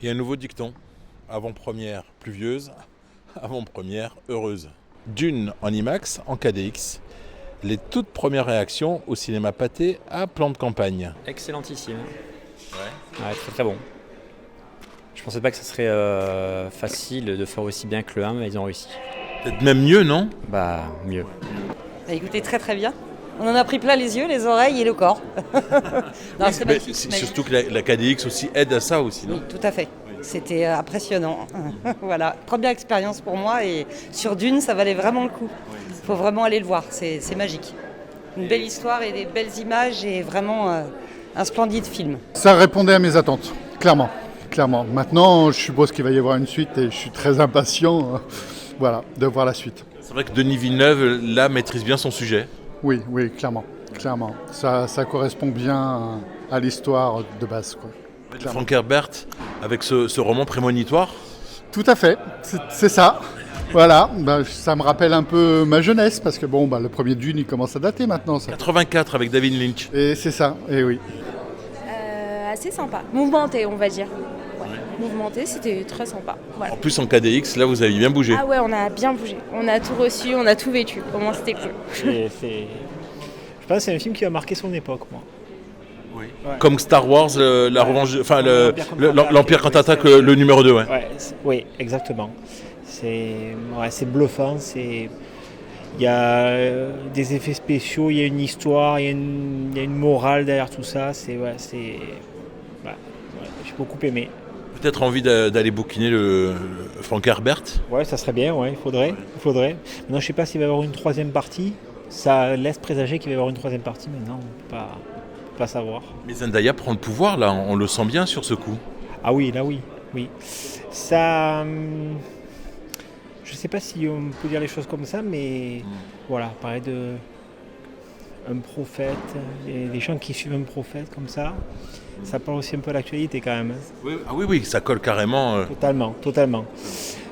Il y a un nouveau dicton. Avant-première pluvieuse, avant-première heureuse. Dune en IMAX, en KDX. Les toutes premières réactions au cinéma pâté à plan de campagne. Excellentissime. Ouais. Très très bon. Je pensais pas que ça serait facile de faire aussi bien que le 1, mais ils ont réussi. Peut-être même mieux, non? Bah, mieux. Bah, écoutez, très très bien. On en a pris plein les yeux, les oreilles et le corps. Non, c'est magnifique, C'est magnifique. surtout que la KDX aussi aide à ça aussi, non? Oui, tout à fait. C'était impressionnant. Voilà, première expérience pour moi et sur Dune, ça valait vraiment le coup. Il faut vraiment aller le voir, c'est magique. Une belle histoire et des belles images et vraiment un splendide film. Ça répondait à mes attentes, clairement. Clairement. Maintenant, je suppose qu'il va y avoir une suite et je suis très impatient de voir la suite. C'est vrai que Denis Villeneuve, là, maîtrise bien son sujet. Oui, clairement. Clairement. Ça correspond bien à l'histoire de base, quoi. Clairement. Frank Herbert, avec ce roman prémonitoire. Tout à fait, c'est ça. Voilà, ça me rappelle un peu ma jeunesse, parce que le premier Dune, il commence à dater maintenant. Ça. 84 avec David Lynch. Et c'est ça, et oui. Assez sympa, mouvementé on va dire. Ouais. Mouvementé, c'était très sympa. Voilà. En plus en KDX, là vous avez bien bougé. Ah ouais, on a bien bougé, on a tout reçu, on a tout vécu, au moins c'était cool. Je pense que c'est un film qui a marqué son époque, moi. Oui. Ouais. Comme Star Wars, la revanche, enfin l'Empire contre-attaque, contre-attaque, le numéro 2, ouais. Oui, exactement. C'est bluffant, il y a des effets spéciaux, il y a une histoire, il y a une morale derrière tout ça. J'ai beaucoup aimé. Peut-être envie d'aller bouquiner le Frank Herbert. Ouais, ça serait bien, il faudrait. Maintenant, je ne sais pas s'il va y avoir une troisième partie. Ça laisse présager qu'il va y avoir une troisième partie, maintenant, on ne peut pas savoir. Mais Zendaya prend le pouvoir, là, on le sent bien sur ce coup. Ah oui, là oui. Ça... Je ne sais pas si on peut dire les choses comme ça, mais voilà, parler de un prophète, des gens qui suivent un prophète comme ça parle aussi un peu à l'actualité quand même. Oui, oui, ça colle carrément. Totalement.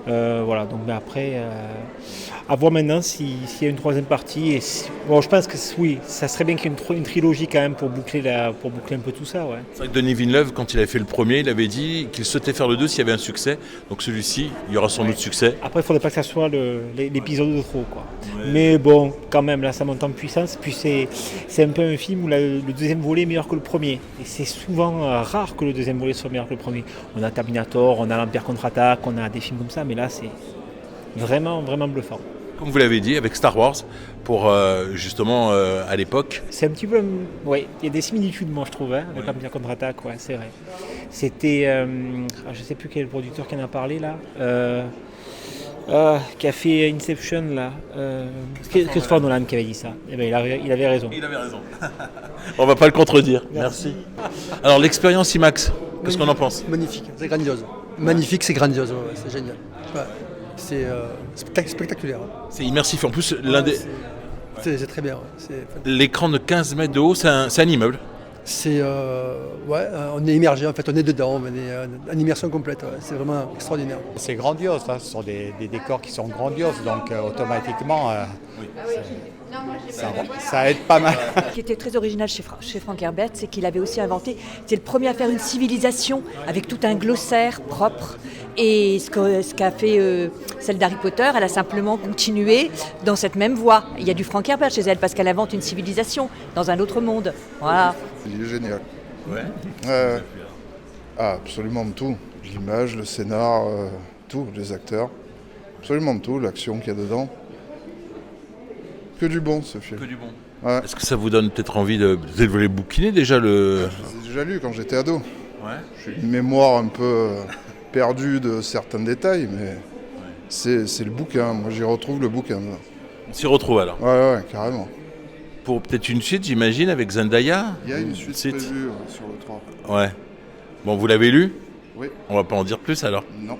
Donc après, à voir maintenant s'il y a une troisième partie. Je pense que oui, ça serait bien qu'il y ait une trilogie quand même pour boucler un peu tout ça. Ouais. C'est vrai que Denis Villeneuve, quand il avait fait le premier, il avait dit qu'il souhaitait faire le 2 s'il y avait un succès. Donc celui-ci, il y aura sans doute succès. Après, il ne faudrait pas que ça soit l'épisode de trop, quoi. Ouais. Mais bon, quand même, là, ça monte en puissance. Puis c'est un peu un film où le deuxième volet est meilleur que le premier. Et c'est souvent rare que le deuxième volet soit meilleur que le premier. On a Terminator, on a l'Empire contre-attaque, on a des films comme ça, mais là, c'est vraiment, vraiment bluffant. Comme vous l'avez dit, avec Star Wars, pour justement à l'époque. C'est un petit peu... Oui, il y a des similitudes, moi, je trouve, avec l'Empire contre-attaque, c'est vrai. C'était... je ne sais plus quel producteur qui en a parlé, là. Qui a fait Inception, là. Christopher Nolan qui avait dit ça. Eh ben, il avait raison. Il avait raison. On va pas le contredire. Merci. Alors, l'expérience IMAX, qu'est-ce qu'on en pense? Magnifique, c'est grandiose. Magnifique, c'est grandiose, c'est génial. Ouais. C'est spectaculaire. C'est immersif. En plus, c'est très bien. L'écran de 15 mètres de haut, c'est un immeuble. On est immergé, en fait, on est dedans, on est en immersion complète. C'est vraiment extraordinaire. C'est grandiose, ce sont des décors qui sont grandioses, donc automatiquement, ça aide pas mal. Ce qui était très original chez Frank Herbert, c'est qu'il avait aussi inventé, c'est le premier à faire une civilisation avec tout un glossaire propre. Et ce qu'a fait celle d'Harry Potter, elle a simplement continué dans cette même voie. Il y a du Frank Herbert chez elle parce qu'elle invente une civilisation dans un autre monde. Voilà. Il est génial. Ouais. Absolument tout. L'image, le scénar, tout, les acteurs. Absolument tout, l'action qu'il y a dedans. Que du bon ce film. Que du bon. Ouais. Est-ce que ça vous donne peut-être envie de les bouquiner déjà J'ai déjà lu quand j'étais ado. Ouais. J'ai une mémoire un peu perdue de certains détails, mais c'est le bouquin. Moi j'y retrouve le bouquin. Là. On s'y retrouve alors. Ouais, carrément. Pour peut-être une suite, j'imagine, avec Zendaya. Il y a une suite prévue sur le 3. Ouais. Bon, vous l'avez lu? Oui. On va pas en dire plus alors. Non.